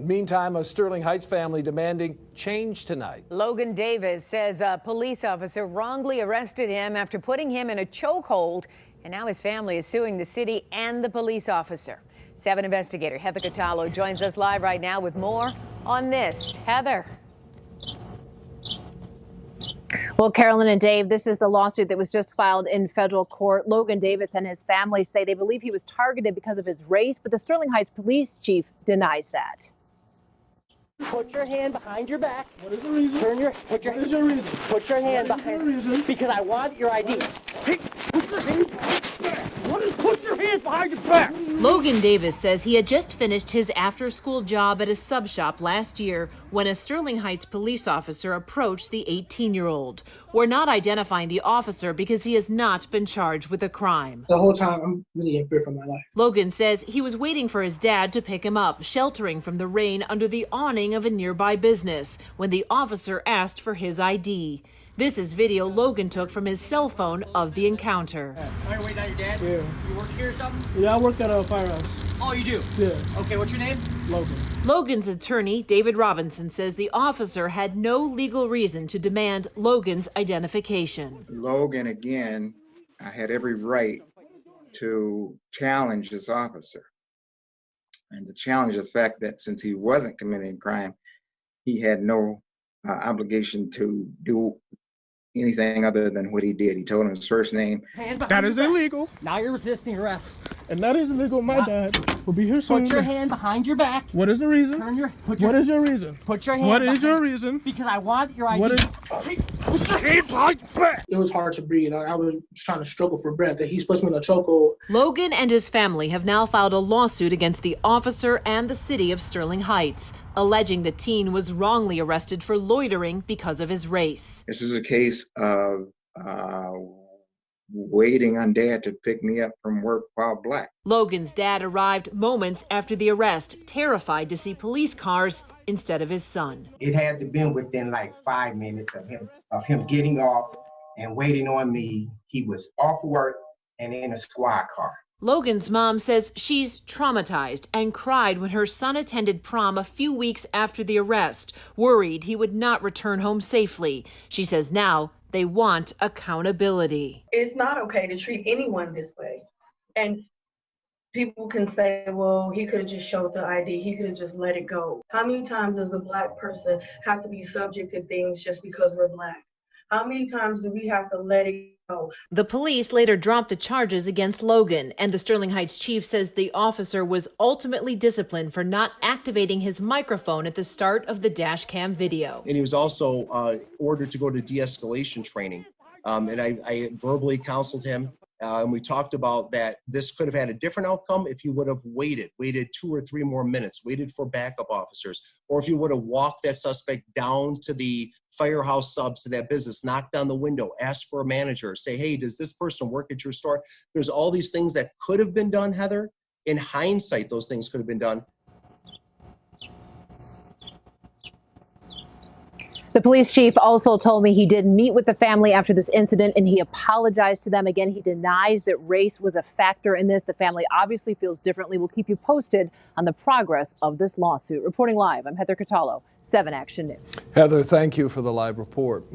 7. Meantime, a Sterling Heights family demanding change tonight. Logan Davis says a police officer wrongly arrested him after putting him in a chokehold, and now his family is suing the city and the police officer. 7 investigator Heather Catallo joins us live right now with more on this. Heather. Well, Carolyn and Dave, this is the lawsuit that was just filed in federal court. Logan Davis and his family say they believe he was targeted because of his race, but the Sterling Heights police chief denies that. Put your hand behind your back. What is the reason? Put your hand behind. Reason? Because I want your ID. Hey, put your hand behind your back. Logan Davis says he had just finished his after-school job at a sub shop last year when a Sterling Heights police officer approached the 18-year-old. We're not identifying the officer because he has not been charged with a crime. The whole time, I'm really in fear for my life. Logan says he was waiting for his dad to pick him up, sheltering from the rain under the awning of a nearby business, when the officer asked for his ID. This is video Logan took from his cell phone of the encounter. Oh, you're waiting on your dad? Yeah. You work here or something? Yeah, I work at a firehouse. Oh, you do? Yeah. Okay, what's your name? Logan. Logan's attorney, David Robinson, says the officer had no legal reason to demand Logan's identification. Logan, again, had every right to challenge this officer and to challenge the fact that since he wasn't committing a crime, he had no obligation to do anything other than what he did. He told him his first name. That is illegal. Now you're resisting arrest. And that is illegal. My dad will be here soon. Put your hand behind your back. What is the reason? What is your reason? Put your hand What is your reason? Because I want your ID. What is... It was hard to breathe. I was trying to struggle for breath. That he's supposed to be in a chokehold. Logan and his family have now filed a lawsuit against the officer and the city of Sterling Heights, alleging the teen was wrongly arrested for loitering because of his race. This is a case of waiting on dad to pick me up from work while black. Logan's dad arrived moments after the arrest, terrified to see police cars instead of his son. It had to been within like 5 minutes of him getting off and waiting on me. He was off work and in a squad car. Logan's mom says she's traumatized and cried when her son attended prom a few weeks after the arrest, worried he would not return home safely. She says now they want accountability. It's not okay to treat anyone this way. And people can say, well, he could have just showed the ID. He could have just let it go. How many times does a black person have to be subject to things just because we're black? How many times do we have to let it go? The police later dropped the charges against Logan, and the Sterling Heights chief says the officer was ultimately disciplined for not activating his microphone at the start of the dash cam video. And he was also ordered to go to de-escalation training. And I verbally counseled him. And we talked about that this could have had a different outcome if you would have waited 2 or 3 more minutes, waited for backup officers, or if you would have walked that suspect down to the firehouse subs to that business, knocked on the window, asked for a manager, say, hey, does this person work at your store? There's all these things that could have been done, Heather. In hindsight, those things could have been done. The police chief also told me he did meet with the family after this incident and he apologized to them. Again, he denies that race was a factor in this. The family obviously feels differently. We'll keep you posted on the progress of this lawsuit. Reporting live, I'm Heather Catallo, 7 Action News. Heather, thank you for the live report.